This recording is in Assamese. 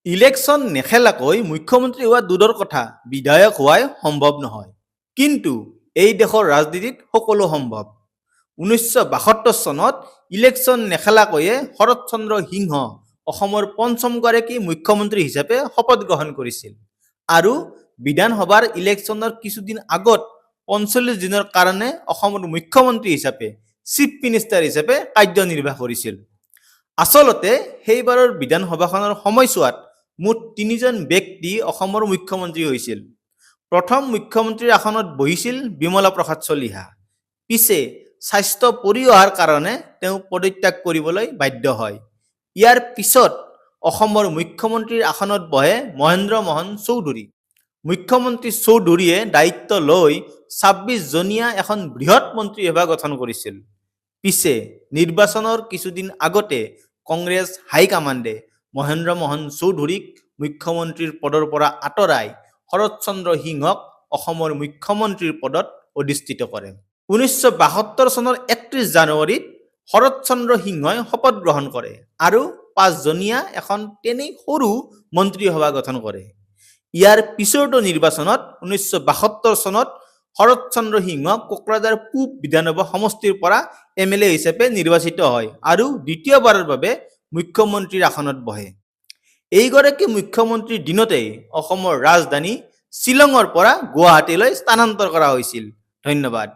ইলেকশ্যন নেখেলাকৈ মুখ্যমন্ত্ৰী হোৱা দূৰৰ কথা, বিধায়ক হোৱাই সম্ভৱ নহয়। কিন্তু এই দেশৰ ৰাজনীতিত সকলো সম্ভৱ। 1972 চনত ইলেকশ্যন নেখেলাকৈয়ে শৰৎচন্দ্ৰ সিংহ অসমৰ পঞ্চমগৰাকী মুখ্যমন্ত্ৰী হিচাপে শপত গ্ৰহণ কৰিছিল আৰু বিধানসভাৰ ইলেকশ্যনৰ কিছুদিন আগত 45 দিনৰ কাৰণে অসমৰ মুখ্যমন্ত্ৰী হিচাপে চিফ মিনিষ্টাৰ হিচাপে কাৰ্যনিৰ্বাহ কৰিছিল। আচলতে সেইবাৰৰ বিধানসভাখনৰ সময়ছোৱাত মুঠ 3জন ব্যক্তি অসমৰ মুখ্যমন্ত্ৰী হৈছিল। প্ৰথম মুখ্যমন্ত্ৰীৰ আসনত বহিছিল বিমলা প্ৰসাদ চলিহা। পিছে স্বাস্থ্য পৰি অহাৰ কাৰণে তেওঁ পদত্যাগ কৰিবলৈ বাধ্য হয়। ইয়াৰ পিছত অসমৰ মুখ্যমন্ত্ৰীৰ আসনত বহে মহেন্দ্ৰ মোহন চৌধুৰী। মুখ্যমন্ত্ৰী চৌধুৰীয়ে দায়িত্ব লৈ 26 জনীয়া এখন বৃহৎ মন্ত্ৰীসভা গঠন কৰিছিল। পিছে নিৰ্বাচনৰ কিছুদিন আগতে কংগ্ৰেছ হাইকমাণ্ডে মহেন্দ্ৰ মোহন চৌধুৰীক মুখ্যমন্ত্ৰীৰ পদৰ পৰা আঁতৰাই শৰৎচন্দ্ৰ সিংহক অসমৰ মুখ্যমন্ত্ৰীৰ পদত অধিষ্ঠিত কৰে। 1972 চনৰ 31 জানুৱাৰীত শৰৎচন্দ্ৰ সিংহই শপত গ্ৰহণ কৰে আৰু 5 জনীয়া এখন তেনেই সৰু মন্ত্ৰীসভা গঠন কৰে। ইয়াৰ পিছৰটো নিৰ্বাচনত 1972 চনত শৰৎচন্দ্ৰ সিংহ কোকৰাঝাৰ পূব বিধানসভা সমষ্টিৰ পৰা MLA হিচাপে নিৰ্বাচিত হয় আৰু দ্বিতীয়বাৰৰ বাবে মুখ্যমন্ত্ৰীৰ আসনত বহে। এইগৰাকী মুখ্যমন্ত্ৰীৰ দিনতেই অসমৰ ৰাজধানী শ্বিলঙৰ পৰা গুৱাহাটীলৈ স্থানান্তৰ কৰা হৈছিল। ধন্যবাদ।